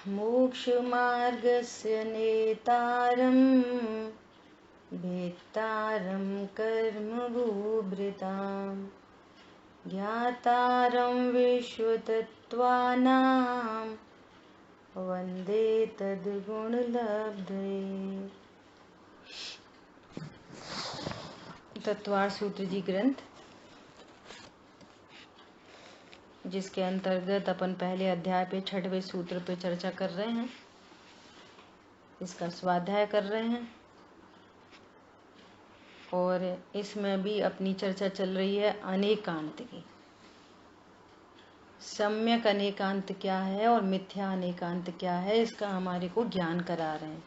मोक्षमार्गस्य नेतारं भेत्तारं कर्मभूभृतां ज्ञातारं विश्वतत्त्वानां वन्दे तद्गुणलब्धये। तत्वार्थ सूत्र जी ग्रंथ, जिसके अंतर्गत अपन पहले अध्याय पे 6वें सूत्र पे चर्चा कर रहे हैं, इसका स्वाध्याय कर रहे हैं। और इसमें भी अपनी चर्चा चल रही है अनेकांत की। सम्यक अनेकांत क्या है और मिथ्या अनेकांत क्या है, इसका हमारे को ज्ञान करा रहे हैं,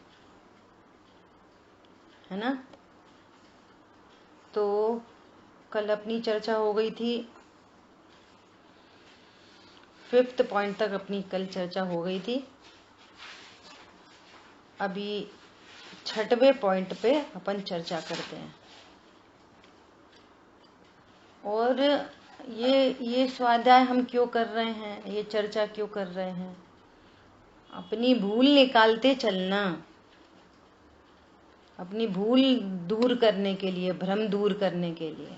है ना। तो कल अपनी चर्चा हो गई थी, 5th पॉइंट तक अपनी कल चर्चा हो गई थी। अभी 6वें पॉइंट पे अपन चर्चा करते हैं। और ये स्वाध्याय हम क्यों कर रहे हैं, ये चर्चा क्यों कर रहे हैं? अपनी भूल निकालते चलना, अपनी भूल दूर करने के लिए, भ्रम दूर करने के लिए।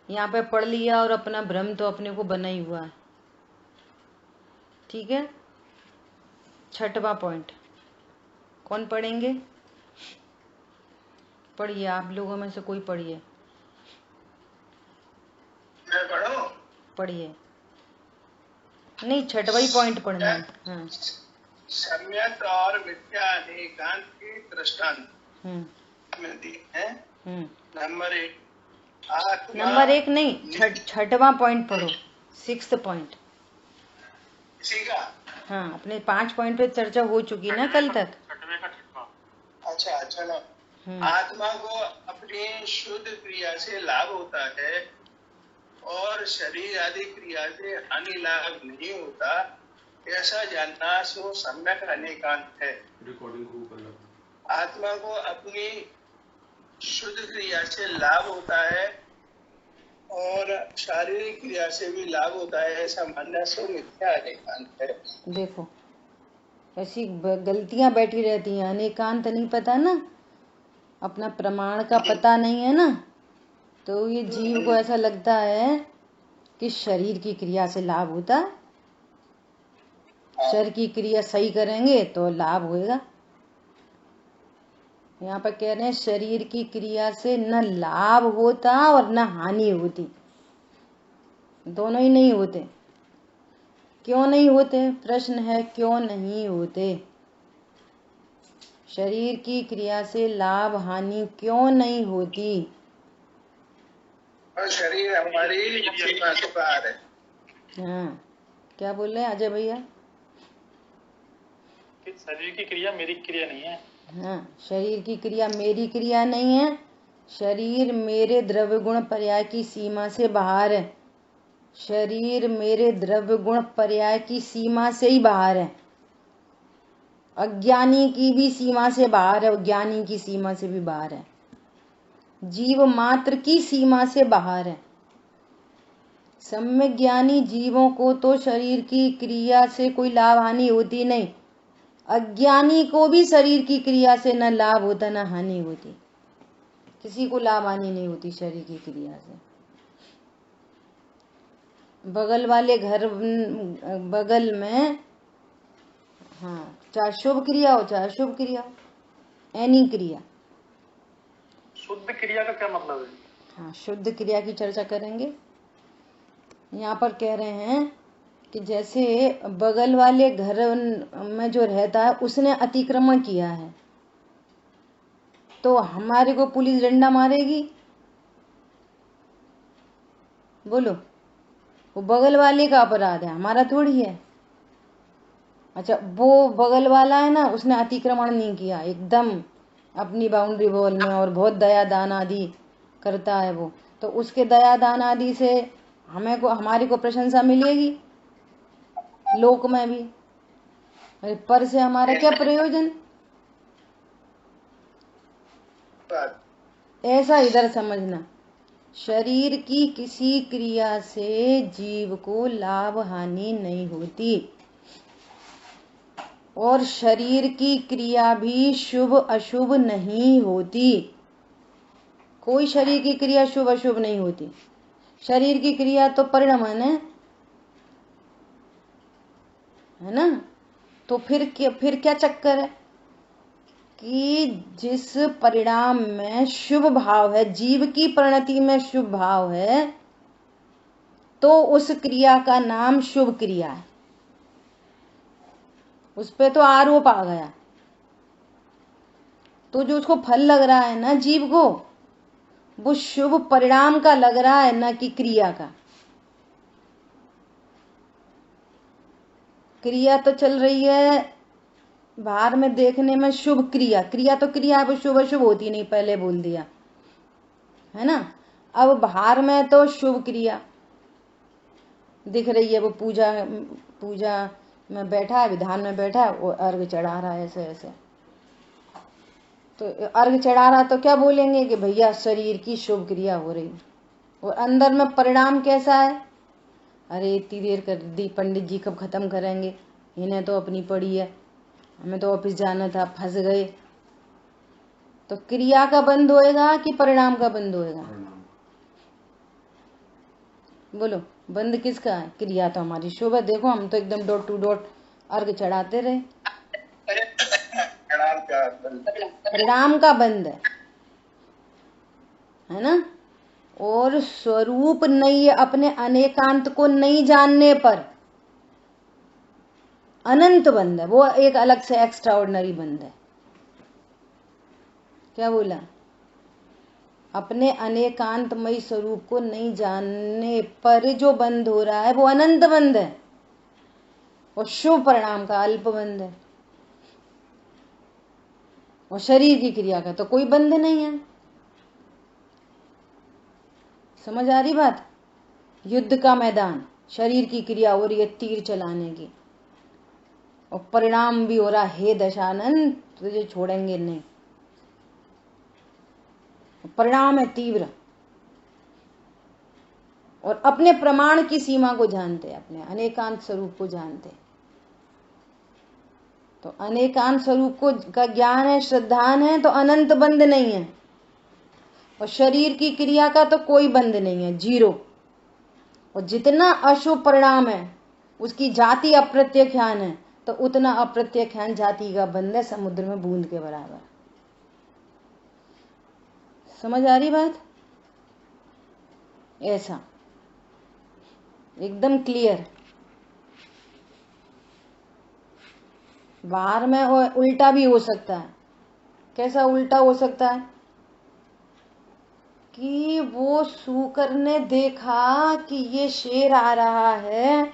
यहाँ पे पढ़ लिया और अपना भ्रम तो अपने को बना ही हुआ है, ठीक है। 6वां पॉइंट कौन पढ़ेंगे? पढ़िए, आप लोगों में से कोई पढ़िए। मैं पढ़ूं? पढ़िए। नहीं, 6वां ही पॉइंट पढ़ना है। हाँ। सम्यक और मिथ्या अनेकांत की दृष्टांत में दी है। नंबर 1 आत्मा। नंबर 1 नहीं, 6वां पॉइंट पढ़ो, 6th पॉइंट। इसी का? हाँ, अपने 5 पॉइंट पे चर्चा हो चुकी ना कल तक। अच्छा, चलो। आत्मा को अपनी शुद्ध क्रिया से लाभ होता है और शरीर आदि क्रिया से हानि लाभ नहीं होता, ऐसा जानना सो सम्यक अनेकांत है। आत्मा को अपनी शुद्ध क्रिया से लाभ होता है और शारीरिक क्रिया से भी लाभ होता है, ऐसा मानना सो मिथ्या अनेकांत है। देखो, ऐसी गलतियां बैठी रहती हैं। अनेकांत नहीं पता ना, अपना प्रमाण का पता नहीं है ना, तो ये जीव को ऐसा लगता है कि शरीर की क्रिया से लाभ होता है। शरीर की क्रिया सही करेंगे तो लाभ होएगा। यहाँ पर कह रहे हैं शरीर की क्रिया से न लाभ होता और न हानि होती, दोनों ही नहीं होते। क्यों नहीं होते? प्रश्न है, क्यों नहीं होते? शरीर की क्रिया से लाभ हानि क्यों नहीं होती? और शरीर हमारी सीमा से बाहर है। हाँ, क्या बोल रहे हैं अजय भैया? शरीर की क्रिया मेरी क्रिया नहीं है। हाँ, शरीर की क्रिया मेरी क्रिया नहीं है। शरीर मेरे द्रव्य गुण पर्याय की सीमा से बाहर है। शरीर मेरे द्रव्य गुण पर्याय की सीमा से ही बाहर है। अज्ञानी की भी सीमा से बाहर है, ज्ञानी की सीमा से भी बाहर है, जीव मात्र की सीमा से बाहर है। सम्यक ज्ञानी जीवों को तो शरीर की क्रिया से कोई लाभ हानि होती नहीं। अज्ञानी को भी शरीर की क्रिया से न लाभ होता न हानि होती। किसी को लाभ हानि नहीं होती शरीर की क्रिया से। बगल वाले घर, बगल में, हाँ, चाहे शुभ क्रिया हो चाहे अशुभ क्रिया हो, एनी क्रिया। शुद्ध क्रिया का क्या मतलब है? हाँ, शुद्ध क्रिया की चर्चा करेंगे। यहाँ पर कह रहे हैं कि जैसे बगल वाले घर में जो रहता है उसने अतिक्रमण किया है, तो हमारे को पुलिस डंडा मारेगी? बोलो, वो बगल वाले का अपराध है, हमारा थोड़ी है। अच्छा, वो बगल वाला है ना, उसने अतिक्रमण नहीं किया, एकदम अपनी बाउंड्री वॉल में, और बहुत दया दान आदि करता है वो, तो उसके दया दान आदि से हमारे को प्रशंसा मिलेगी लोक में भी। पर से हमारा क्या प्रयोजन? ऐसा इधर समझना, शरीर की किसी क्रिया से जीव को लाभ हानि नहीं होती। और शरीर की क्रिया भी शुभ अशुभ नहीं होती। कोई शरीर की क्रिया शुभ अशुभ नहीं होती। शरीर की क्रिया तो परिणमन है ना। तो फिर क्या चक्कर है कि जिस परिणाम में शुभ भाव है, जीव की परिणति में शुभ भाव है, तो उस क्रिया का नाम शुभ क्रिया है। उस पे तो आरोप आ गया। तो जो उसको फल लग रहा है ना जीव को, वो शुभ परिणाम का लग रहा है, ना कि क्रिया का। क्रिया तो चल रही है बाहर में देखने में शुभ क्रिया, क्रिया तो क्रिया है, वो शुभ अशुभ होती नहीं, पहले बोल दिया है ना। अब बाहर में तो शुभ क्रिया दिख रही है, वो पूजा में बैठा है, विधान में बैठा है, वो अर्घ चढ़ा रहा है ऐसे ऐसे। तो अर्घ चढ़ा रहा तो क्या बोलेंगे कि भैया शरीर की शुभ क्रिया हो रही, और अंदर में परिणाम कैसा है, अरे इतनी देर कर दी, पंडित जी कब खत्म करेंगे, इन्हें तो अपनी पड़ी है, हमें तो ऑफिस जाना था, फंस गए। तो क्रिया का बंद होएगा कि परिणाम का बंद होएगा? बोलो, बंद किसका है? क्रिया तो हमारी शुभ है। देखो हम तो एकदम डॉट टू डॉट अर्घ चढ़ाते रहे। परिणाम का बंद है ना। और स्वरूप नहीं, अपने अनेकांत को नहीं जानने पर अनंत बंद है, वो एक अलग से एक्स्ट्रा ऑर्डिनरी बंद है। क्या बोला? अपने अनेकांतमयी स्वरूप को नहीं जानने पर जो बंद हो रहा है वो अनंत बंद है, और शुभ परिणाम का अल्प बंद है, और शरीर की क्रिया का तो कोई बंध नहीं है। समझ आ रही बात? युद्ध का मैदान, शरीर की क्रिया हो रही है तीर चलाने की, और परिणाम भी हो रहा, हे दशानंद तुझे छोड़ेंगे नहीं। परिणाम है तीव्र, और अपने प्रमाण की सीमा को जानते, अपने अनेकांत स्वरूप को जानते। तो अनेकांत स्वरूप को का ज्ञान है, श्रद्धान है, तो अनंत बंद नहीं है, और शरीर की क्रिया का तो कोई बंद नहीं है, जीरो। और जितना अशुभ परिणाम है उसकी जाति अप्रत्यख्यान है, तो उतना अप्रत्यख्यान जाति का बंद है, समुद्र में बूंद के बराबर। समझ आ रही बात? ऐसा एकदम क्लियर। बाहर में उल्टा भी हो सकता है। कैसा उल्टा हो सकता है? कि वो सूकर ने देखा कि ये शेर आ रहा है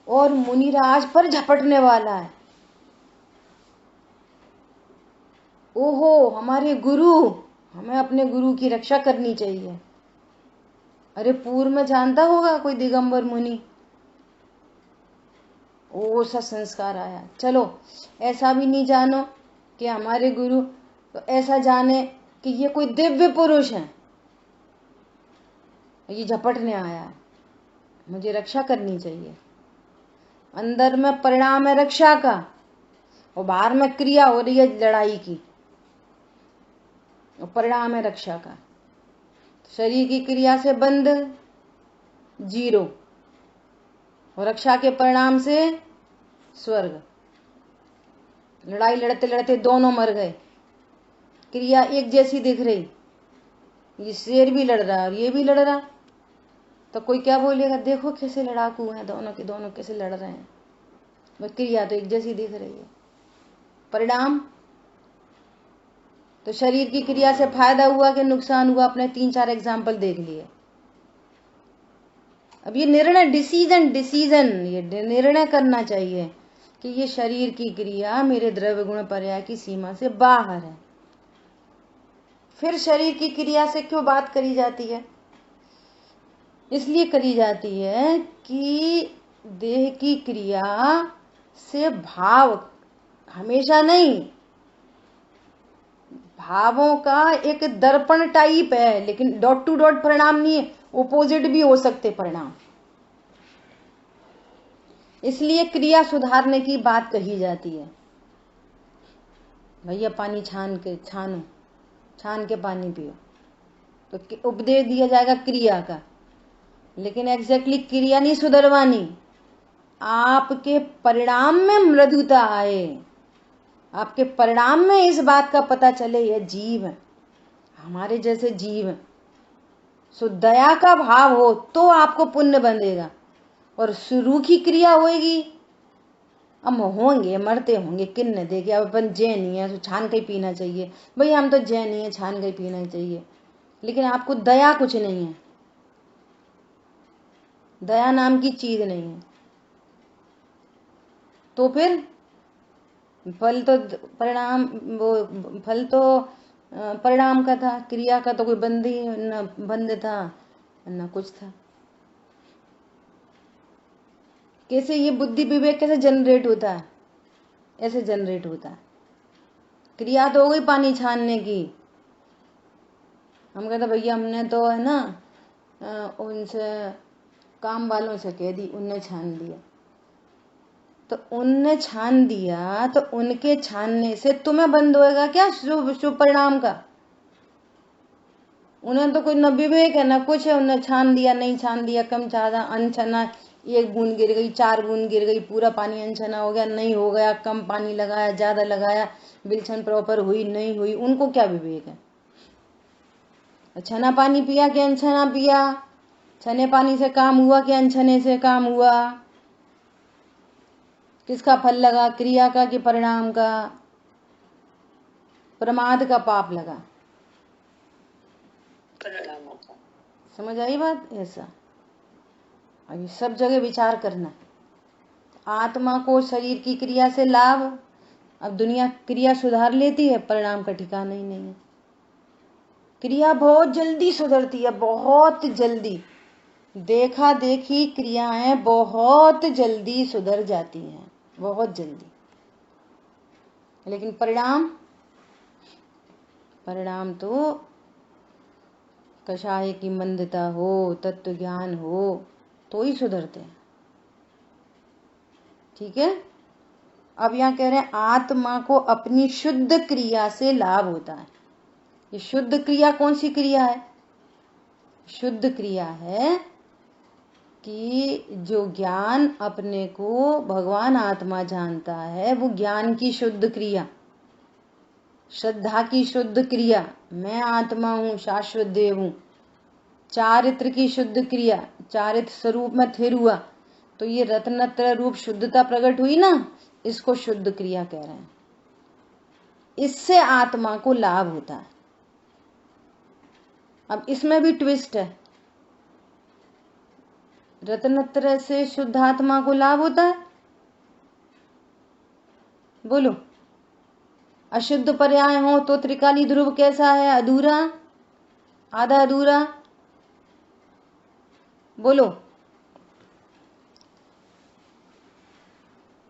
और मुनिराज पर झपटने वाला है। ओहो, हमारे गुरु, हमें अपने गुरु की रक्षा करनी चाहिए। अरे पूर्व में जानता होगा कोई दिगंबर मुनि, ओ सा संस्कार आया। चलो ऐसा भी नहीं जानो कि हमारे गुरु, तो ऐसा जाने कि ये कोई दिव्य पुरुष है, ये झपटने आया है, मुझे रक्षा करनी चाहिए। अंदर में परिणाम है रक्षा का, और बाहर में क्रिया हो रही है लड़ाई की, और परिणाम है रक्षा का। शरीर की क्रिया से बंद जीरो, और रक्षा के परिणाम से स्वर्ग। लड़ाई लड़ते लड़ते दोनों मर गए, क्रिया एक जैसी दिख रही, ये शेर भी लड़ रहा और ये भी लड़ रहा, तो कोई क्या बोलेगा, देखो कैसे लड़ाकू हैं दोनों के दोनों, कैसे लड़ रहे हैं। बस क्रिया तो एक जैसी दिख रही है, परिणाम तो शरीर की क्रिया से फायदा हुआ कि नुकसान हुआ, अपने 3-4 एग्जाम्पल देख लिए। अब ये निर्णय, डिसीजन ये निर्णय करना चाहिए कि ये शरीर की क्रिया मेरे द्रव्य गुण पर्याय की सीमा से बाहर है। फिर शरीर की क्रिया से क्यों बात करी जाती है? इसलिए करी जाती है कि देह की क्रिया से भाव हमेशा नहीं, भावों का एक दर्पण टाइप है, लेकिन डॉट टू डॉट परिणाम नहीं है, ओपोजिट भी हो सकते परिणाम। इसलिए क्रिया सुधारने की बात कही जाती है। भैया पानी छानो, छान के पानी पियो। तो उपदेश दिया जाएगा क्रिया का, लेकिन एग्जैक्टली क्रिया नहीं सुधरवानी, आपके परिणाम में मृदुता आए, आपके परिणाम में इस बात का पता चले ये जीव है, हमारे जैसे जीव है। सो दया का भाव हो तो आपको पुण्य बंधेगा, और शुरू की क्रिया होगी, अब होंगे मरते होंगे, किन न देखे। अब अपन जैन ही है तो छान के ही पीना चाहिए, भाई हम तो जैन ही है, छान के ही पीना चाहिए, लेकिन आपको दया कुछ नहीं है, दया नाम की चीज नहीं है। तो फिर फल तो परिणाम, वो फल तो परिणाम का था, क्रिया का तो कोई बंध था न कुछ था। कैसे ये बुद्धि विवेक कैसे जनरेट होता है? ऐसे जनरेट होता है। क्रिया तो हो गई पानी छानने की, हम कहते भैया हमने तो है ना उनसे काम वालों से कह दी, उनने छान दिया। तो उनने छान दिया तो उनके छानने से तुम्हें बंद होएगा क्या शुभ परिणाम का? उन्हें तो कोई न विवेक है न कुछ है, उन्हें छान दिया नहीं छान दिया, कम ज्यादा अनछना, 1 बूंद गिर गई, 4 बूंद गिर गई, पूरा पानी अनछना हो गया नहीं हो गया, कम पानी लगाया ज्यादा लगाया, बिलछन प्रॉपर हुई नहीं हुई, उनको क्या विवेक है? छना पानी पिया कि अनछना पिया? छने पानी से काम हुआ कि अनछने से काम हुआ? किसका फल लगा, क्रिया का कि परिणाम का? प्रमाद का पाप लगा। समझ आई बात? ऐसा अभी सब जगह विचार करना। आत्मा को शरीर की क्रिया से लाभ, अब दुनिया क्रिया सुधार लेती है, परिणाम का ठिकाना ही नहीं है। क्रिया बहुत जल्दी सुधरती है, बहुत जल्दी, देखा देखी क्रियाएं बहुत जल्दी सुधर जाती हैं, बहुत जल्दी। लेकिन परिणाम तो कषाय की मंदता हो, तत्व ज्ञान हो तो ही सुधरते हैं। ठीक है। अब यहाँ कह रहे हैं आत्मा को अपनी शुद्ध क्रिया से लाभ होता है। ये शुद्ध क्रिया कौन सी क्रिया है? शुद्ध क्रिया है कि जो ज्ञान अपने को भगवान आत्मा जानता है, वो ज्ञान की शुद्ध क्रिया, श्रद्धा की शुद्ध क्रिया, मैं आत्मा हूँ, शाश्वत देव हूँ, चारित्र की शुद्ध क्रिया, चारित्र स्वरूप में थिर हुआ, तो ये रत्नत्रय रूप शुद्धता प्रकट हुई ना, इसको शुद्ध क्रिया कह रहे हैं। इससे आत्मा को लाभ होता है। अब इसमें भी ट्विस्ट है, रत्नत्रय से शुद्ध आत्मा को लाभ होता है? बोलो। अशुद्ध पर्याय हो तो त्रिकाली ध्रुव कैसा है? अधूरा, आधा अधूरा। बोलो।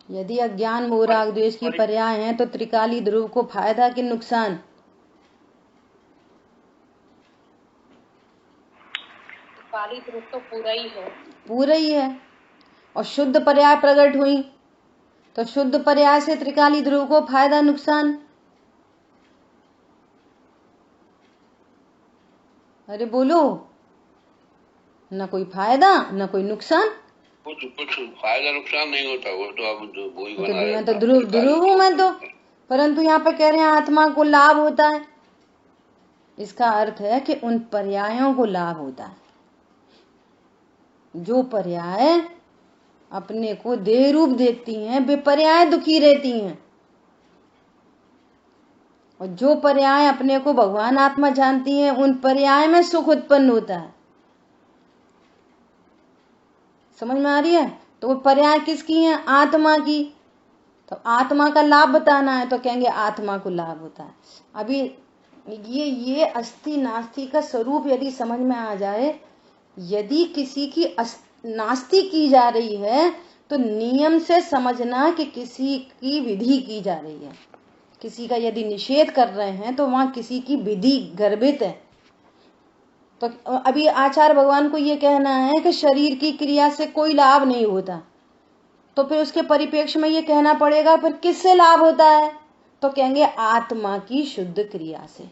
यदि अज्ञान मोह राग द्वेष की पर्याय हैं तो त्रिकाली ध्रुव को फायदा कि नुकसान? त्रिकाली ध्रुव तो पूरा ही है, पूरा ही है। और शुद्ध पर्याय प्रकट हुई तो शुद्ध पर्याय से त्रिकाली ध्रुव को फायदा नुकसान? अरे बोलो, न कोई फायदा न कोई नुकसान। कुछ फायदा नुकसान नहीं होता, वो तो अब वही बना तो मैं तो ध्रुव हूं मैं तो, परंतु यहाँ पे कह रहे हैं आत्मा को लाभ होता है। इसका अर्थ है कि उन पर्यायों को लाभ होता है जो पर्याय अपने को देह रूप देखती हैं, वे पर्याय दुखी रहती हैं, और जो पर्याय अपने को भगवान आत्मा जानती हैं, उन पर्याय में सुख उत्पन्न होता है। समझ में आ रही है? तो वो पर्याय किसकी हैं? आत्मा की। तो आत्मा का लाभ बताना है तो कहेंगे आत्मा को लाभ होता है। अभी ये अस्थि नास्ति का स्वरूप यदि समझ में आ जाए, यदि किसी की नास्ति की जा रही है तो नियम से समझना कि किसी की विधि की जा रही है। किसी का यदि निषेध कर रहे हैं तो वहां किसी की विधि गर्भित है। तो अभी आचार्य भगवान को ये कहना है कि शरीर की क्रिया से कोई लाभ नहीं होता, तो फिर उसके परिप्रेक्ष्य में ये कहना पड़ेगा फिर किससे लाभ होता है? तो कहेंगे आत्मा की शुद्ध क्रिया से।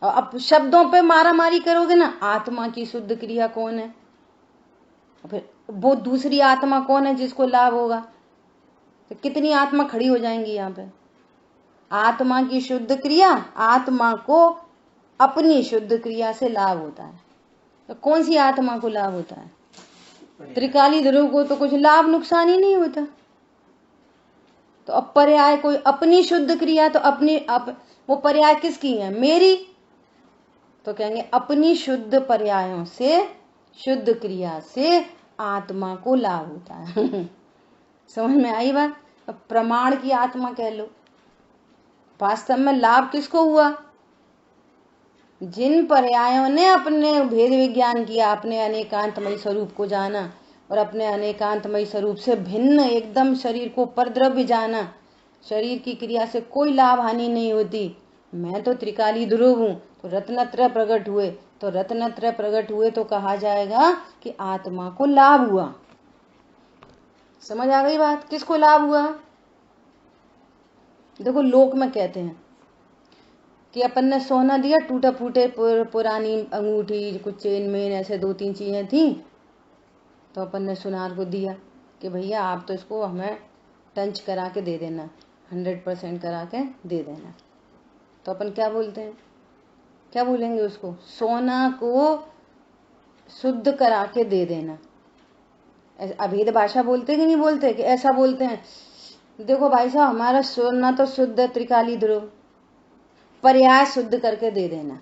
और अब शब्दों पे मारा मारी करोगे ना, आत्मा की शुद्ध क्रिया कौन है, फिर वो दूसरी आत्मा कौन है जिसको लाभ होगा, तो कितनी आत्मा खड़ी हो जाएंगी यहाँ पे। आत्मा की शुद्ध क्रिया, आत्मा को अपनी शुद्ध क्रिया से लाभ होता है। तो कौन सी आत्मा को लाभ होता है? त्रिकाली ध्रुव को तो कुछ लाभ नुकसान ही नहीं होता। तो अब पर्याय कोई अपनी शुद्ध क्रिया, तो अपनी वो पर्याय किसकी है? मेरी। तो कहेंगे अपनी शुद्ध पर्यायों से, शुद्ध क्रिया से आत्मा को लाभ होता है। समझ में आई बात? अब प्रमाण की आत्मा कह लो, वास्तव में लाभ किसको हुआ? जिन पर्यायों ने अपने भेद विज्ञान किया, अपने अनेकांतमय स्वरूप को जाना और अपने अनेकांतमय स्वरूप से भिन्न एकदम शरीर को परद्रव्य जाना, शरीर की क्रिया से कोई लाभ हानि नहीं होती। मैं तो त्रिकाली ध्रुव हूं, तो रत्नत्रय प्रकट हुए, तो रत्नत्रय प्रकट हुए तो कहा जाएगा कि आत्मा को लाभ हुआ। समझ आ गई बात? किसको लाभ हुआ? देखो लोक में कहते हैं कि अपन ने सोना दिया, टूटा फूटे पुरानी अंगूठी, कुछ चेन मेन ऐसे 2-3 चीजें थी, तो अपन ने सुनार को दिया कि भैया आप तो इसको हमें टंच करा के दे देना, 100% करा के दे देना। तो अपन क्या बोलते हैं, क्या बोलेंगे उसको? सोना को शुद्ध करा के दे देना। अभेद भाषा बोलते कि नहीं बोलते? कि ऐसा बोलते हैं, देखो भाई साहब हमारा सोना तो शुद्ध है, त्रिकाली ध्रुव, पर्याय शुद्ध करके दे देना।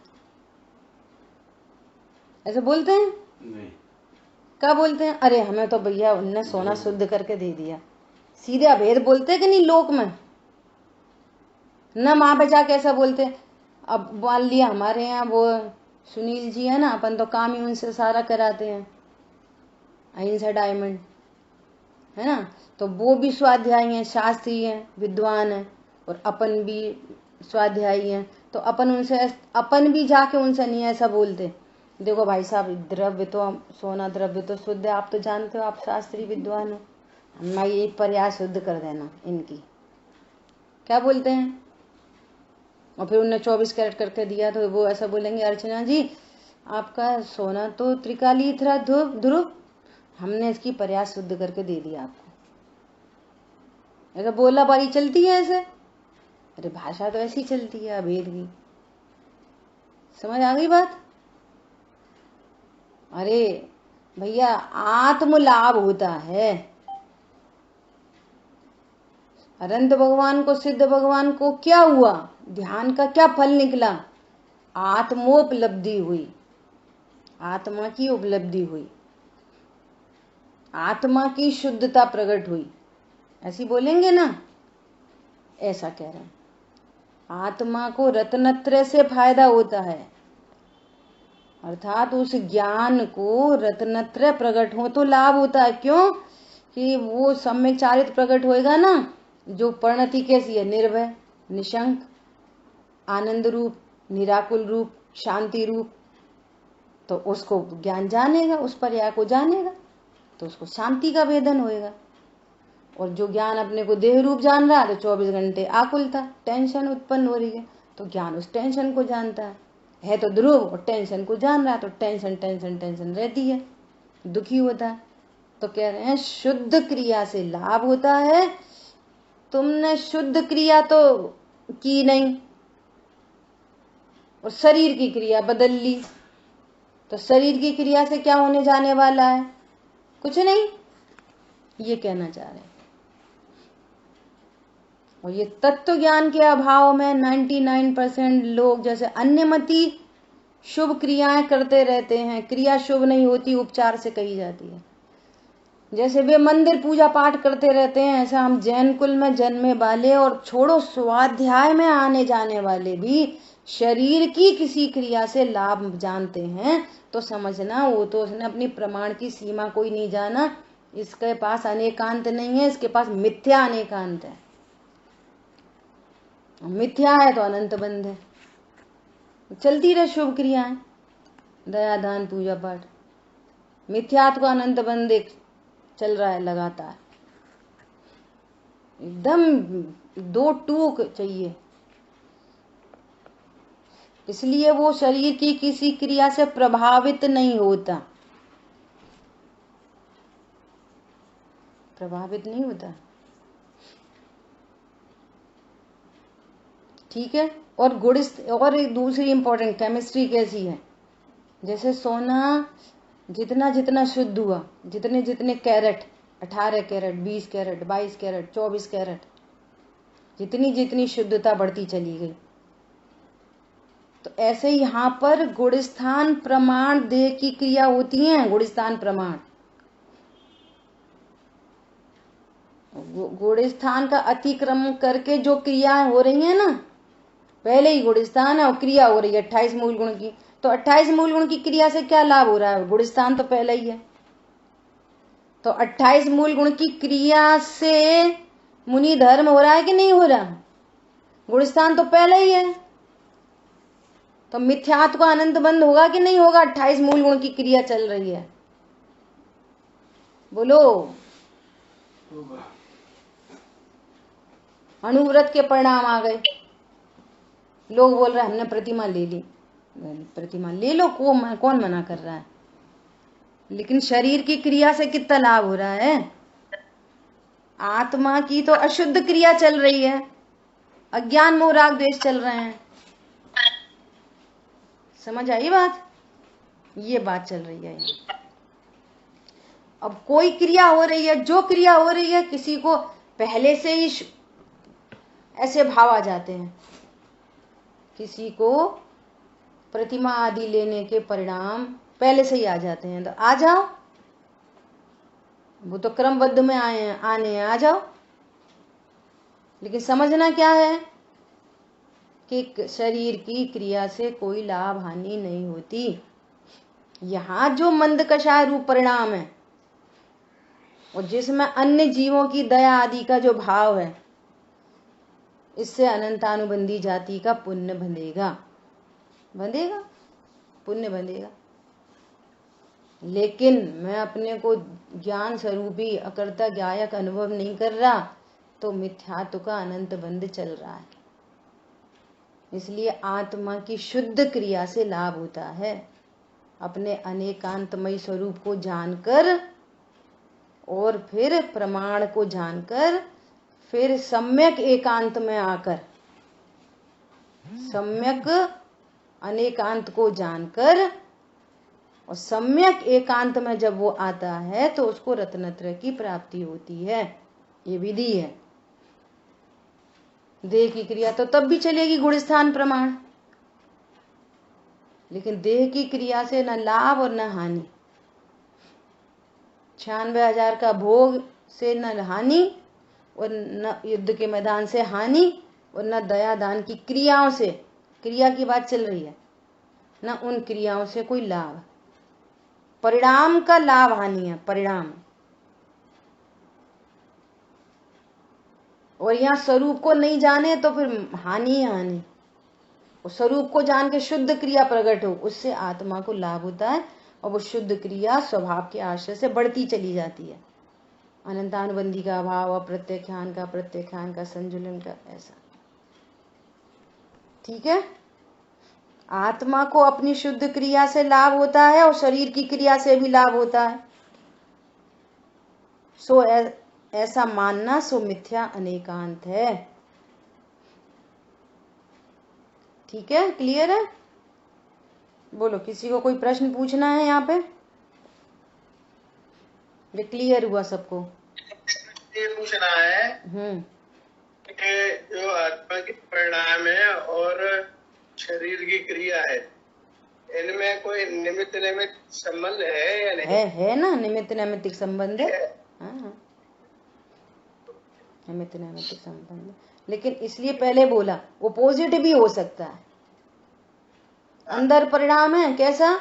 ऐसे बोलते हैं? नहीं। क्या बोलते हैं? अरे हमें तो भैया उनने सोना शुद्ध करके दे दिया। सीधे अभेद बोलते कि नहीं लोक में? न माँ बचा कैसा बोलते। अब मान लिया हमारे यहाँ वो सुनील जी है ना, अपन तो काम ही उनसे सारा कराते हैं, अहिंसा डायमंड है ना, तो वो भी स्वाध्यायी हैं, शास्त्री हैं, विद्वान हैं, और अपन भी स्वाध्यायी हैं। तो अपन भी जाके उनसे नहीं ऐसा बोलते, देखो भाई साहब द्रव्य तो सोना द्रव्य तो शुद्ध है, आप तो जानते हो, आप शास्त्री विद्वान हो, हमारी ये पर्याय शुद्ध कर देना इनकी। क्या बोलते हैं? और फिर उन्हें 24 कैरेट करके दिया तो वो ऐसा बोलेंगे, अर्चना जी आपका सोना तो त्रिकाली था ध्रुव, हमने इसकी पर्याय शुद्ध करके दे दिया आपको। ऐसा बोला बारी चलती है ऐसे? अरे भाषा तो ऐसी चलती है अभेद की। समझ आ गई बात? अरे भैया आत्म लाभ होता है। अनंत भगवान को, सिद्ध भगवान को क्या हुआ? ध्यान का क्या फल निकला? आत्मोपलब्धि हुई, आत्मा की उपलब्धि हुई, आत्मा की शुद्धता प्रकट हुई। ऐसी बोलेंगे ना? ऐसा कह रहे हैं। आत्मा को रत्नत्रय से फायदा होता है, अर्थात उस ज्ञान को रत्नत्रय प्रकट हो तो लाभ होता है। क्यों? कि वो सम्यक चारित्र प्रकट होएगा ना, जो परिणति कैसी है? निर्भय, निशंक, आनंद रूप, निराकुल रूप, शांति रूप। तो उसको ज्ञान जानेगा, उस पर्याय को जानेगा तो उसको शांति का वेदन होएगा। और जो ज्ञान अपने को देह रूप जान रहा है तो 24 घंटे आकुलता, टेंशन उत्पन्न हो रही है, तो ज्ञान उस टेंशन को जानता है तो ध्रुव, और टेंशन को जान रहा है तो टेंशन टेंशन टेंशन रहती है, दुखी होता है। तो कह रहे हैं शुद्ध क्रिया से लाभ होता है। तुमने शुद्ध क्रिया तो की नहीं और शरीर की क्रिया बदल ली, तो शरीर की क्रिया से क्या होने जाने वाला है? कुछ नहीं, ये कहना चाह रहे हैं। और ये तत्व ज्ञान के अभाव में 99% लोग जैसे अन्यमति शुभ क्रियाएं करते रहते हैं, क्रिया शुभ नहीं होती, उपचार से कही जाती है। जैसे वे मंदिर पूजा पाठ करते रहते हैं, ऐसा हम जैन कुल में जन्मे वाले और छोड़ो स्वाध्याय में आने जाने वाले भी शरीर की किसी क्रिया से लाभ जानते हैं तो समझना वो तो उसने अपनी प्रमाण की सीमा कोई नहीं जाना, इसके पास अनेकांत नहीं है, इसके पास मिथ्या अनेकांत है। मिथ्या है तो अनंत बंध है, चलती रहे शुभ क्रियाएं, दया दान पूजा पाठ, मिथ्यात्व का अनंत बंध एक चल रहा है लगातार। एकदम दो टूक चाहिए। इसलिए वो शरीर की किसी क्रिया से प्रभावित नहीं होता, प्रभावित नहीं होता। ठीक है। और गुण, और एक दूसरी इंपॉर्टेंट केमिस्ट्री कैसी है, जैसे सोना जितना जितना शुद्ध हुआ, जितने जितने carat, 18 carat, 20 carat, 22 carat, 24 carat, जितनी जितनी शुद्धता बढ़ती चली गई, तो ऐसे ही यहाँ पर गुणस्थान प्रमाण देह की क्रिया होती है। गुणस्थान प्रमाण, गुणस्थान का अतिक्रमण करके जो क्रियाएं हो रही है ना, पहले ही गुणस्थान है और क्रिया हो रही है 28 मूल गुण की, तो 28 मूल गुण की क्रिया से क्या लाभ हो रहा है, गुणस्थान तो पहले ही है। तो 28 मूल गुण की क्रिया से मुनि धर्म हो रहा है कि नहीं हो रहा, गुणस्थान तो पहले ही है। तो मिथ्यात्व का अनंत बंध होगा कि नहीं होगा, 28 मूल गुण की क्रिया चल रही है, बोलो। अणुव्रत के परिणाम आ गए, लोग बोल रहे हैं हमने प्रतिमा ले ली, प्रतिमा ले लो, कौन मना कर रहा है, लेकिन शरीर की क्रिया से कितना लाभ हो रहा है, आत्मा की तो अशुद्ध क्रिया चल रही है, अज्ञान मोह राग द्वेष चल रहे हैं। समझ आई बात, ये बात चल रही है यहाँ। अब कोई क्रिया हो रही है, जो क्रिया हो रही है, किसी को पहले से ही ऐसे भाव आ जाते हैं, किसी को प्रतिमा आदि लेने के परिणाम पहले से ही आ जाते हैं, तो आ जाओ, वो तो क्रमबद्ध में आए हैं, आने हैं, आ जाओ। लेकिन समझना क्या है कि शरीर की क्रिया से कोई लाभ हानि नहीं होती। यहाँ जो मंद कषाय रूप परिणाम है और जिसमें अन्य जीवों की दया आदि का जो भाव है, इससे अनंतानुबंधी जाति का पुण्य बंधेगा, बंधेगा, पुण्य बंधेगा। लेकिन मैं अपने को ज्ञान स्वरूपी अकर्ता ज्ञायक अनुभव नहीं कर रहा, तो मिथ्यात्व का अनंत बंध चल रहा है। इसलिए आत्मा की शुद्ध क्रिया से लाभ होता है, अपने अनेकांतमय स्वरूप को जानकर और फिर प्रमाण को जानकर, फिर सम्यक एकांत में आकर, सम्यक अनेकांत को जानकर और सम्यक एकांत में जब वो आता है तो उसको रत्नत्रय की प्राप्ति होती है। ये विधि है। देह की क्रिया तो तब भी चलेगी गुणस्थान प्रमाण, लेकिन देह की क्रिया से न लाभ और न हानि। 96,000 का भोग से न हानि और न युद्ध के मैदान से हानि और न दया दान की क्रियाओं से, क्रिया की बात चल रही है, न उन क्रियाओं से कोई लाभ। परिणाम का लाभ हानि है, परिणाम। और यहाँ स्वरूप को नहीं जाने तो फिर हानि ही हानि। और स्वरूप को जान के शुद्ध क्रिया प्रकट हो, उससे आत्मा को लाभ होता है और वो शुद्ध क्रिया स्वभाव के आश्रय से बढ़ती चली जाती है। अनंतानुबंधी का अभाव, अप्रत्याख्यान का, प्रत्याख्यान का, संजुलन का, ऐसा। ठीक है। आत्मा को अपनी शुद्ध क्रिया से लाभ होता है और शरीर की क्रिया से भी लाभ होता है। सो ऐसा मानना सो मिथ्या अनेकांत है। ठीक है, क्लियर है? बोलो, किसी को कोई प्रश्न पूछना है यहाँ पे? ये क्लियर हुआ सबको? ये पूछना है कि जो आत्मा के परिणाम है और शरीर की क्रिया है, इनमें कोई निमित्त निमित्त संबंध है या नहीं? है ना, निमित्त नैमित्तिक संबंध है। हाँ, निमित्त नैमित्तिक संबंध। लेकिन इसलिए पहले बोला ओपोजिट भी हो सकता है। अंदर परिणाम है कैसा,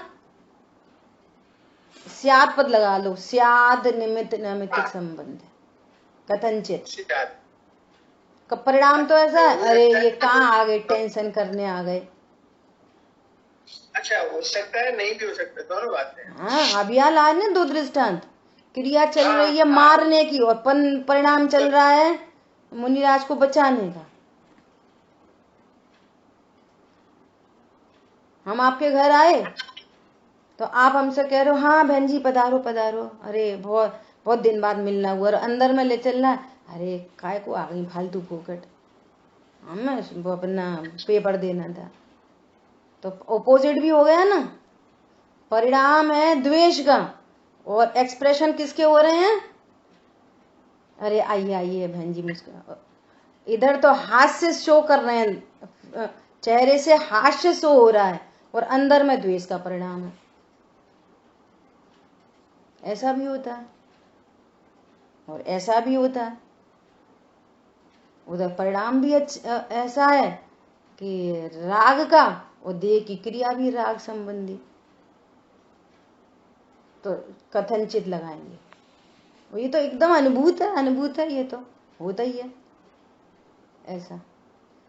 स्याद पद लगा लो, स्याद निमित्त नैमित्तिक संबंध है कथनचित। परिणाम तो ऐसा है, अरे ये कहाँ आ गए, टेंशन करने आ गए। अच्छा, हो सकता है, नहीं भी हो सकता, दोनों बातें। हाँ, अभी यहाँ लाए ना दो दृष्टांत। क्रिया चल रही है मारने की और परिणाम चल रहा है मुनिराज को बचाने का। हम आपके घर आए तो आप हमसे कह रहे हो हाँ बहन जी पधारो पधारो, अरे बहुत बहुत दिन बाद मिलना हुआ, और अंदर में ले चलना, अरे काय को आ गई फालतू फोकट, हमें वो अपना पेपर देना था। तो ओपोजिट भी हो गया ना, परिणाम है द्वेष का, और एक्सप्रेशन किसके हो रहे हैं, अरे आइए आइए बहन जी मुस्कुरा, इधर तो हास्य शो कर रहे हैं, चेहरे से हास्य शो हो रहा है, और अंदर में द्वेष का परिणाम है। ऐसा भी होता है और ऐसा भी होता है। उधर परिणाम भी ऐसा है कि राग का, और देह की क्रिया भी राग संबंधी, तो कथनचित लगाएंगे। ये तो एकदम अनुभूत है, अनुभूत है, ये तो होता ही है ऐसा।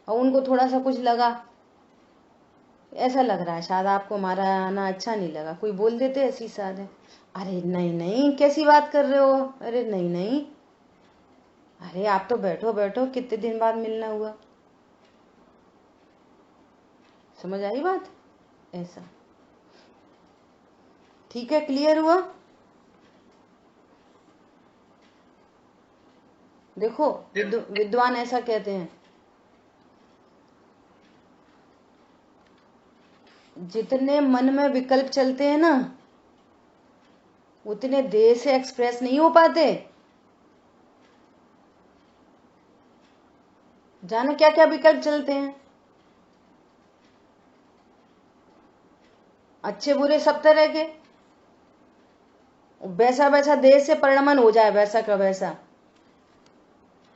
और उनको थोड़ा सा कुछ लगा, ऐसा लग रहा है शायद आपको हमारा आना अच्छा नहीं लगा, कोई बोल देते ऐसी साथ है, अरे नहीं नहीं कैसी बात कर रहे हो, अरे नहीं नहीं, अरे आप तो बैठो बैठो, कितने दिन बाद मिलना हुआ। समझ आई बात? ऐसा ठीक है, क्लियर हुआ? देखो विद्वान ऐसा कहते हैं, जितने मन में विकल्प चलते हैं ना, उतने देर से एक्सप्रेस नहीं हो पाते। जाने क्या क्या विकल्प चलते हैं, अच्छे बुरे सब तरह के, वैसा वैसा देर से परिणमन हो जाए, वैसा का वैसा,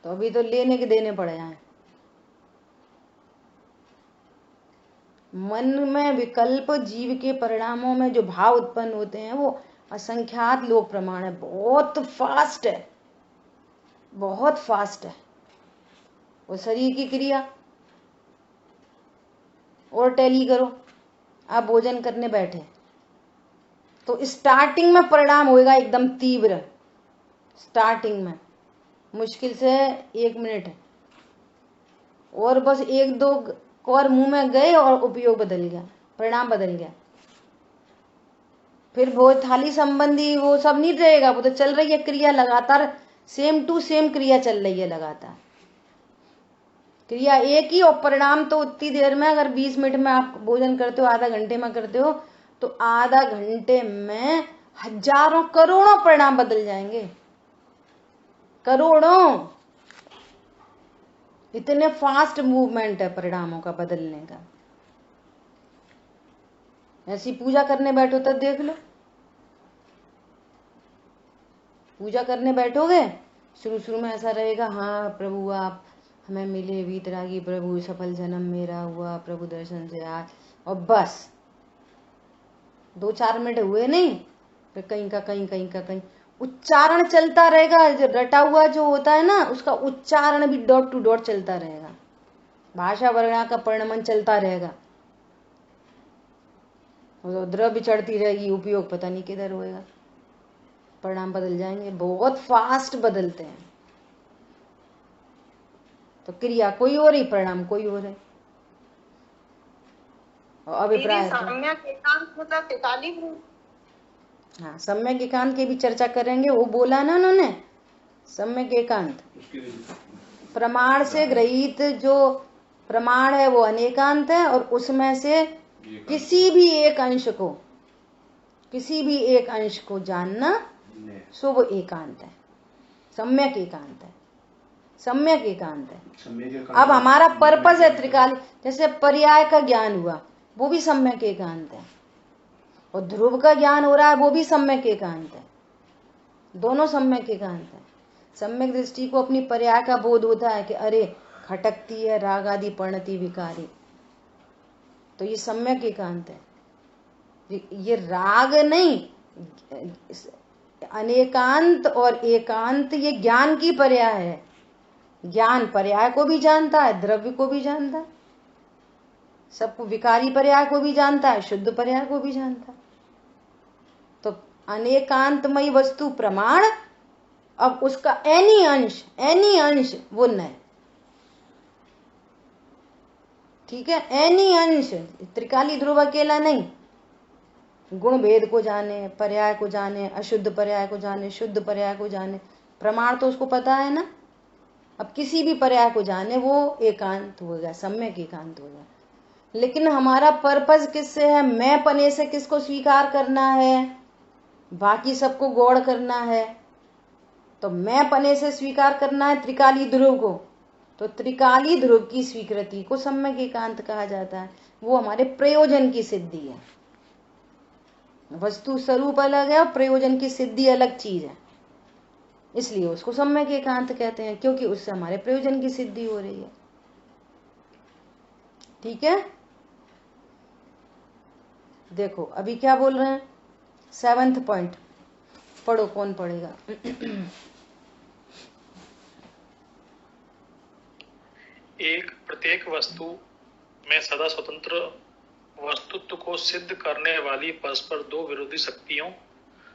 तो अभी तो लेने के देने पड़ जाए। मन में विकल्प जीव के परिणामों में जो भाव उत्पन्न होते हैं वो असंख्यात लोक प्रमाण है, बहुत फास्ट है, बहुत फास्ट है। वो शरीर की क्रिया, और टैली करो, आप भोजन करने बैठे तो स्टार्टिंग में परिणाम होएगा एकदम तीव्र, स्टार्टिंग में मुश्किल से 1 मिनट, और बस 1-2 और मुंह में गए और उपयोग बदल गया, परिणाम बदल गया। फिर भोज थाली संबंधी वो सब नहीं रहेगा, वो तो चल रही है क्रिया लगातार, सेम टू सेम क्रिया चल रही है लगातार, क्रिया एक ही, और परिणाम तो उतनी देर में, अगर 20 मिनट में आप भोजन करते हो, आधा घंटे में करते हो, तो आधा घंटे में हजारों करोड़ों परिणाम बदल जाएंगे, करोड़ों। इतने फास्ट मूवमेंट है परिणामों का बदलने का। ऐसी पूजा करने बैठो तो देख लो, पूजा करने बैठोगे शुरू शुरू में ऐसा रहेगा, हाँ प्रभु आप हमें मिले, वीतरागी प्रभु, सफल जन्म मेरा हुआ प्रभु दर्शन से आज, और बस 2-4 मिनट हुए नहीं, फिर कहीं का कहीं उच्चारण चलता रहेगा, जो रटा हुआ जो होता है ना, उसका उच्चारण भी डॉट टू डॉट चलता रहेगा, भाषा वर्णा का परिणमन चलता रहेगा, द्रव्य चढ़ती रहेगी, उपयोग पता नहीं किधर होएगा, परिणाम बदल जाएंगे, बहुत फास्ट बदलते हैं। तो क्रिया कोई हो रही, परिणाम कोई हो रहे। अभिप्राय सम्यक एकांत मतलब 43 रूप। हाँ, सम्यक एकांत की भी चर्चा करेंगे, वो बोला ना उन्होंने, सम्यक एकांत प्रमाण से ग्रहित जो प्रमाण है वो अनेकांत है, और उसमें से किसी भी एक अंश को जानना शुभ एकांत है, सम्यक एकांत है, सम्यक एकांत है। अब हमारा पर्पस है त्रिकाल, जैसे पर्याय का ज्ञान हुआ वो भी सम्यक एकांत है, और ध्रुव का ज्ञान हो रहा है वो भी सम्यक एकांत है, दोनों सम्यक एकांत है। सम्यक दृष्टि को अपनी पर्याय का बोध होता है कि अरे खटकती है राग आदि परिणति विकारी, तो ये सम्यक एकांत है। ये राग नहीं, अनेकांत और एकांत ये ज्ञान की पर्याय है। ज्ञान पर्याय को भी जानता है, द्रव्य को भी जानता है, सबको, विकारी पर्याय को भी जानता है, शुद्ध पर्याय को भी जानता है। तो अनेकांतमयी वस्तु प्रमाण अब उसका एनी अंश वो न है, ठीक है। एनी अंश, त्रिकाली ध्रुव अकेला नहीं, गुण भेद को जाने, पर्याय को जाने, अशुद्ध पर्याय को जाने, शुद्ध पर्याय को जाने, प्रमाण तो उसको पता है ना। अब किसी भी पर्याय को जाने वो एकांत हो गया, सम्यक एकांत हो गया। लेकिन हमारा पर्पज किससे है? मैं पने से किसको स्वीकार करना है? बाकी सबको गौड़ करना है। तो मैं पने से स्वीकार करना है त्रिकाली ध्रुव को, तो त्रिकाली ध्रुव की स्वीकृति को सम्यक एकांत कहा जाता है। वो हमारे प्रयोजन की सिद्धि है। वस्तु स्वरूप अलग है और प्रयोजन की सिद्धि अलग चीज है, इसलिए उसको सम्यक एकांत कहते हैं, क्योंकि उससे हमारे प्रयोजन की सिद्धि हो रही है। ठीक है, देखो अभी क्या बोल रहे हैं, 7th पॉइंट पढ़ो, कौन पढ़ेगा? एक प्रत्येक वस्तु में सदा स्वतंत्र वस्तुत्व को सिद्ध करने वाली परस्पर दो विरोधी शक्तियों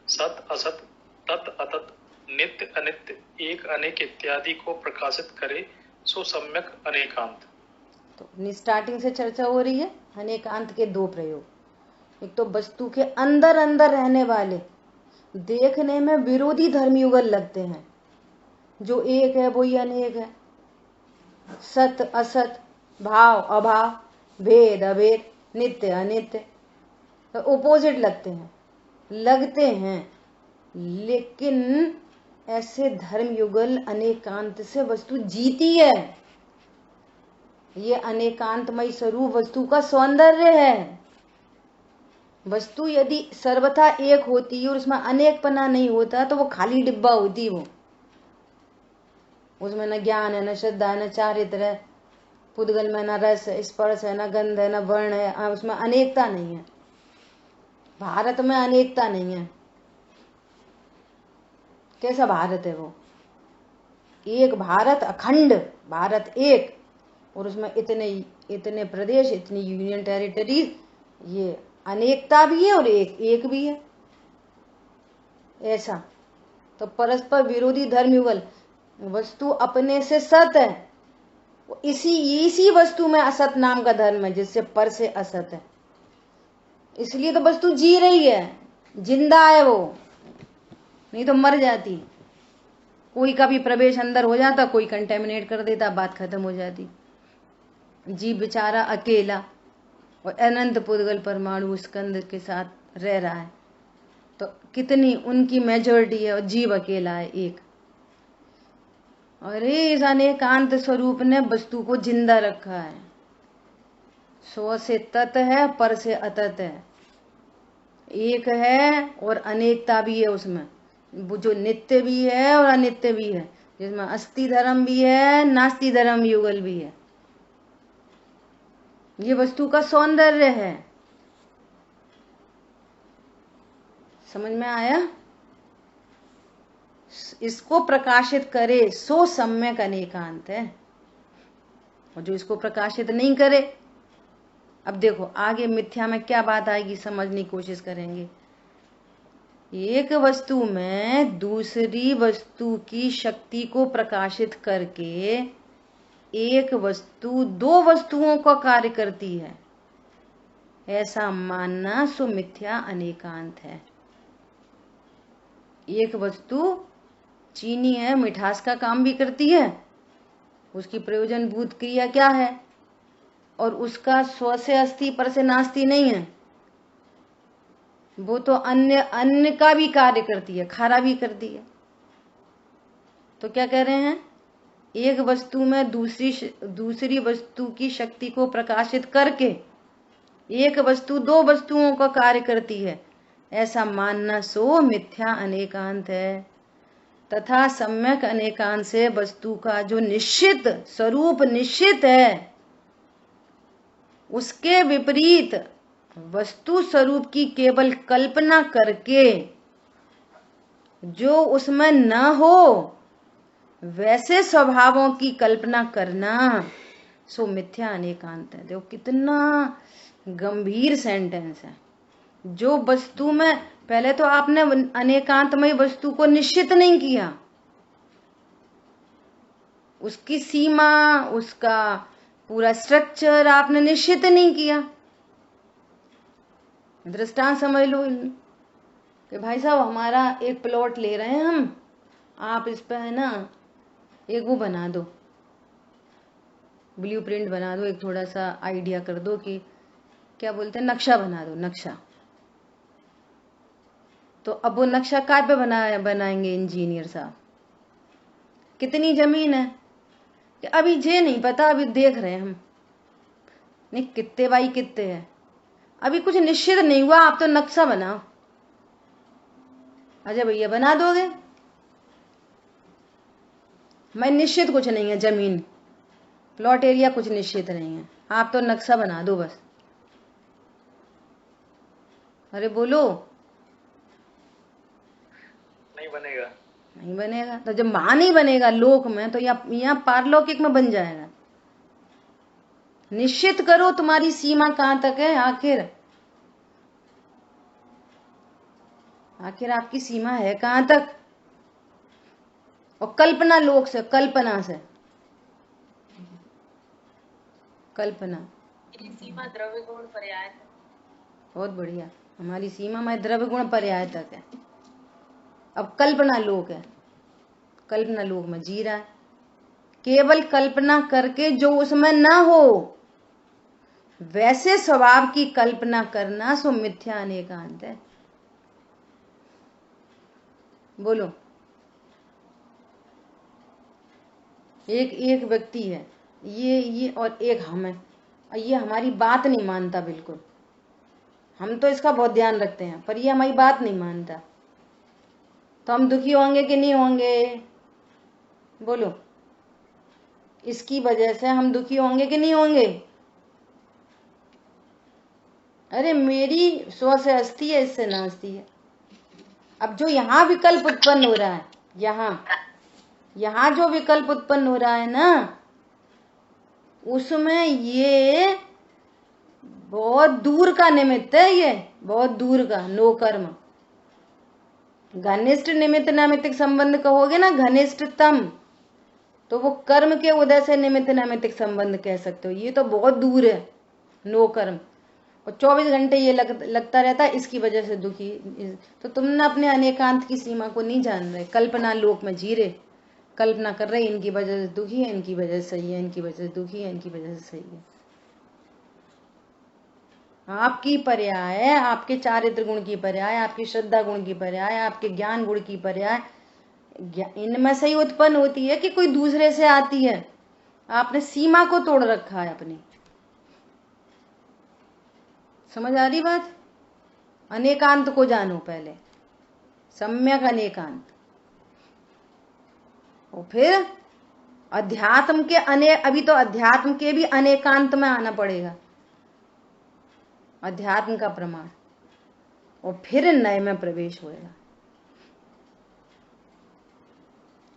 सत असत, तत् अतत, नित्य अनित्य, एक अनेक इत्यादि को प्रकाशित करे, सो सम्यक अनेकांत। तो स्टार्टिंग से चर्चा हो रही है अनेकांत के दो प्रयोग। एक तो वस्तु के अंदर अंदर रहने वाले, देखने में विरोधी धर्मयुगल लगते हैं, जो एक है वही अनेक है, सत असत, भाव अभाव, भेद अभेद, नित्य अनित्य, तो ओपोजिट लगते हैं। लेकिन ऐसे धर्मयुगल अनेकांत से वस्तु जीती है। ये अनेकांतमय स्वरूप वस्तु का सौंदर्य है। वस्तु यदि सर्वथा एक होती और उसमें अनेकपना नहीं होता तो वो खाली डिब्बा होती। वो उसमें न ज्ञान है, न श्रद्धा है, न चारित्र है, पुद्गल में न रस है, स्पर्श है, न गंध है, न वर्ण है, उसमें अनेकता नहीं है। भारत में अनेकता नहीं है। कैसा भारत है वो? एक भारत, अखंड भारत एक, और उसमें इतने प्रदेश, इतनी यूनियन टेरिटरीज, ये अनेकता भी है और एक भी है। ऐसा तो परस्पर विरोधी धर्मयुगल, वस्तु अपने से सत है, इसी वस्तु में असत नाम का धर्म है, जिससे पर से असत है। इसलिए तो वस्तु जी रही है, जिंदा है वो, नहीं तो मर जाती। कोई का भी प्रवेश अंदर हो जाता, कोई कंटेमिनेट कर देता, बात खत्म हो जाती। जीव बेचारा अकेला और अनंत पुद्गल परमाणु स्कंद के साथ रह रहा है, तो कितनी उनकी मेजॉरिटी है और जीव अकेला है एक। अरे इस अनेकांत स्वरूप ने वस्तु को जिंदा रखा है। स्व से तत् है, पर से अतत है, एक है और अनेकता भी है उसमें, वो जो नित्य भी है और अनित्य भी है, जिसमें अस्ति धर्म भी है, नास्ति धर्म युगल भी है। ये वस्तु का सौंदर्य है। समझ में आया? इसको प्रकाशित करे सो सम्यक अनेकांत है, और जो इसको प्रकाशित नहीं करे, अब देखो आगे मिथ्या में क्या बात आएगी, समझने की कोशिश करेंगे। एक वस्तु में दूसरी वस्तु की शक्ति को प्रकाशित करके एक वस्तु दो वस्तुओं का कार्य करती है, ऐसा मानना सो मिथ्या अनेकांत है। एक वस्तु चीनी है, मिठास का काम भी करती है, उसकी प्रयोजनभूत क्रिया क्या है, और उसका स्व से अस्थि पर से नास्ति नहीं है, वो तो अन्य का भी कार्य करती है, खारा भी करती है। तो क्या कह रहे हैं, एक वस्तु में दूसरी वस्तु की शक्ति को प्रकाशित करके एक वस्तु दो वस्तुओं का कार्य करती है, ऐसा मानना सो मिथ्या अनेकांत है। तथा सम्यक अनेकांत से वस्तु का जो निश्चित स्वरूप निश्चित है, उसके विपरीत वस्तु स्वरूप की केवल कल्पना करके जो उसमें न हो वैसे स्वभावों की कल्पना करना सो मिथ्या अनेकांत है। देखो कितना गंभीर सेंटेंस है। जो वस्तु में, पहले तो आपने अनेकांतमय वस्तु को निश्चित नहीं किया, उसकी सीमा, उसका पूरा स्ट्रक्चर आपने निश्चित नहीं किया। दृष्टांत समझ लो कि भाई साहब हमारा एक प्लॉट ले रहे हैं हम, आप इस पे है ना एक वो बना दो, ब्लूप्रिंट बना दो, एक थोड़ा सा आइडिया कर दो कि क्या बोलते हैं, नक्शा बना दो, नक्शा। तो अब वो नक्शा काय पे बनाएंगे इंजीनियर साहब? कितनी जमीन है कि अभी जे नहीं पता, अभी देख रहे हैं हम, नहीं कितने बाई कितने है, अभी कुछ निश्चित नहीं हुआ, आप तो नक्शा बनाओ। अजय भैया बना दोगे? मैं निश्चित कुछ नहीं है, जमीन प्लॉट एरिया कुछ निश्चित नहीं है, आप तो नक्शा बना दो बस। अरे बोलो। नहीं बनेगा। नहीं बनेगा। तो जब वहां नहीं बनेगा लोक में, तो यहाँ पारलौकिक में बन जाएगा। निश्चित करो तुम्हारी सीमा कहां तक है। आखिर आपकी सीमा है कहां तक? और कल्पना लोक से, कल्पना से, कल्पना। सीमा द्रव्य गुण पर्याय तक। बहुत बढ़िया, हमारी सीमा में द्रव्य गुण पर्याय तक है। अब कल्पना लोक है, कल्पना लोक में जी रहा है, केवल कल्पना करके जो उसमें ना हो वैसे स्वभाव की कल्पना करना सो मिथ्या अनेकांत है। बोलो। एक व्यक्ति है, ये और एक हम है, और ये हमारी बात नहीं मानता बिल्कुल। हम तो इसका बहुत ध्यान रखते हैं, पर ये हमारी बात नहीं मानता, तो हम दुखी होंगे कि नहीं होंगे? बोलो। इसकी वजह से हम दुखी होंगे कि नहीं होंगे? अरे मेरी स्व से हस्ती है, इससे नास्ती है। अब जो यहाँ विकल्प उत्पन्न हो रहा है, यहाँ जो विकल्प उत्पन्न हो रहा है ना, उसमें ये बहुत दूर का निमित्त है, ये बहुत दूर का, नो कर्म। घनिष्ठ निमित्त नैमित्तिक संबंध कहोगे ना, घनिष्ठतम, तो वो कर्म के उदय से निमित्त नैमित्तिक संबंध कह सकते हो। ये तो बहुत दूर है, नो कर्म, और 24 घंटे ये लगता रहता है, इसकी वजह से दुखी। तो तुमने अपने अनेकांत की सीमा को नहीं जान रहे, कल्पना लोक में जी रहे, कल्पना कर रहे इनकी वजह से दुखी है, इनकी वजह से सही है, इनकी वजह से दुखी है, इनकी वजह से सही है। आपकी पर्याय, आपके चारित्र गुण की पर्याय, आपकी श्रद्धा गुण की पर्याय, आपके ज्ञान गुण की पर्याय इनमें से ही उत्पन्न होती है कि कोई दूसरे से आती है? आपने सीमा को तोड़ रखा है अपनी। समझ आ रही बात? अनेकांत को जानो पहले, सम्यक अनेकांत, और फिर अध्यात्म के अभी तो अध्यात्म के भी अनेकांत में आना पड़ेगा, अध्यात्म का प्रमाण, और फिर नए में प्रवेश होएगा।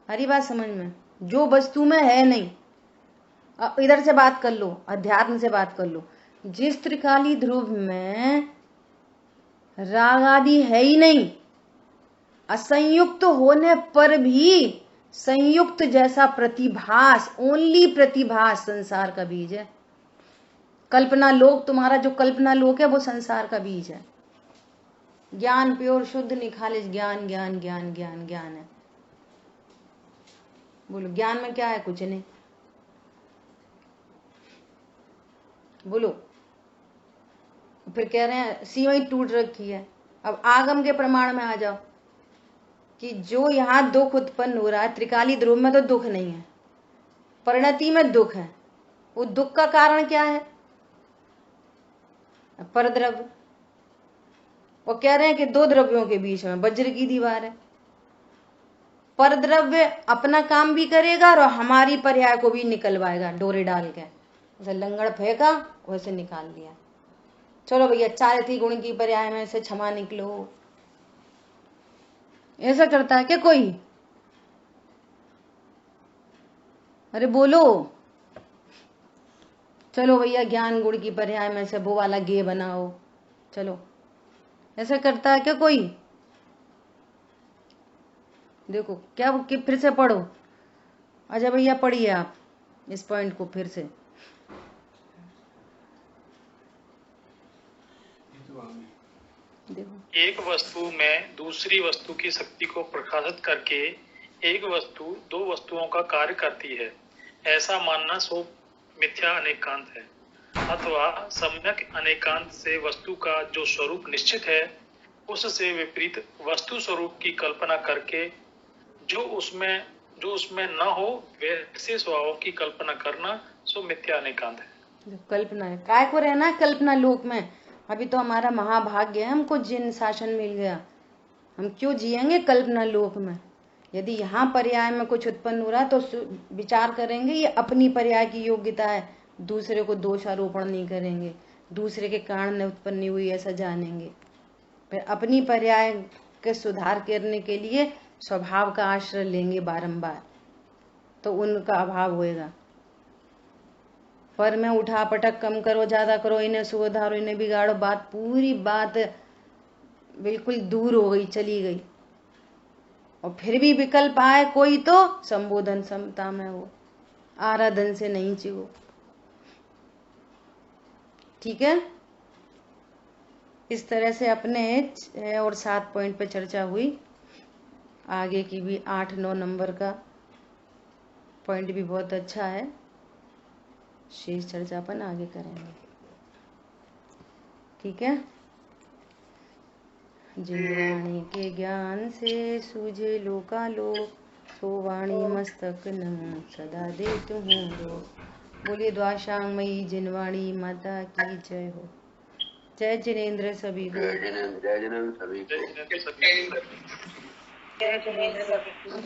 हरी बात समझ में? जो वस्तु में है नहीं, अब इधर से बात कर लो, अध्यात्म से बात कर लो। जिस त्रिकाली ध्रुव में राग आदि है ही नहीं, असंयुक्त होने पर भी संयुक्त जैसा प्रतिभास, ओनली प्रतिभास संसार का बीज है। कल्पना लोक, तुम्हारा जो कल्पना लोक है वो संसार का बीज है। ज्ञान प्योर शुद्ध निखालिस ज्ञान, ज्ञान ज्ञान ज्ञान ज्ञान है। बोलो, ज्ञान में क्या है? कुछ नहीं। बोलो। फिर कह रहे हैं सीमा ही टूट रखी है। अब आगम के प्रमाण में आ जाओ कि जो यहाँ दुख उत्पन्न हो रहा है, त्रिकाली ध्रुव में तो दुख नहीं है, परिणति में दुख है। वो दुख का कारण क्या है? परद्रव्य। वो कह रहे हैं कि दो द्रव्यों के बीच में वज्र की दीवार है। परद्रव्य अपना काम भी करेगा और हमारी पर्याय को भी निकलवाएगा, डोरे डाल के। जैसे लंगड़ फेंका वैसे निकाल लिया। चलो भैया, चारित्री गुण की पर्याय में से क्षमा निकलो, ऐसा करता है क्या कोई? अरे बोलो। चलो भैया, ज्ञान गुण की पर्याय में से वो वाला गे बनाओ, चलो, ऐसा करता है क्या कोई? देखो क्या, फिर से पढ़ो। अच्छा भैया पढ़िए आप इस पॉइंट को फिर से। देखो एक वस्तु में दूसरी वस्तु की शक्ति को प्रकाशित करके एक वस्तु दो वस्तुओं का कार्य करती है, ऐसा मानना सो मिथ्या अनेकांत है। अथवा सम्यक अनेकांत से वस्तु का जो स्वरूप निश्चित है उससे विपरीत वस्तु स्वरूप की कल्पना करके जो उसमें न हो वैसे स्वभाव की कल्पना करना सो मिथ्या अनेकांत है। कल्पना है, काय को रहना है कल्पना लोक में। अभी तो हमारा महाभाग्य है, हमको जिन शासन मिल गया, हम क्यों जिएंगे कल्पना लोक में। यदि यहाँ पर्याय में कुछ उत्पन्न हो रहा है तो विचार करेंगे ये अपनी पर्याय की योग्यता है, दूसरे को दोषारोपण नहीं करेंगे, दूसरे के कारण उत्पन्न नहीं हुई ऐसा जानेंगे। फिर अपनी पर्याय के सुधार करने के लिए स्वभाव का आश्रय लेंगे बारंबार, तो उनका अभाव होएगा। पर में उठा पटक कम करो, ज्यादा करो, इन्हें सुधारो, इन्हें बिगाड़ो, बात पूरी बात बिल्कुल दूर हो गई, चली गई। और फिर भी विकल्प आए कोई तो संबोधन समता में हो, आराधन से नहीं चिगो। ठीक है, इस तरह से अपने 6 और 7 पॉइंट पे चर्चा हुई। आगे की भी 8-9 नंबर का पॉइंट भी बहुत अच्छा है, शेष चर्चा अपन आगे करेंगे। ठीक है। जिन वाणी के ज्ञान से सूझे लोकालोक, सो वाणी मस्तक न सदा देत हूँ रोक। बोलिए द्वाशांगमयी जिनवाणी माता की जय हो। जय जिनेन्द्र सभी को। जय जिनेन्द्र सभी को। जय जिनेन्द्र सभी को।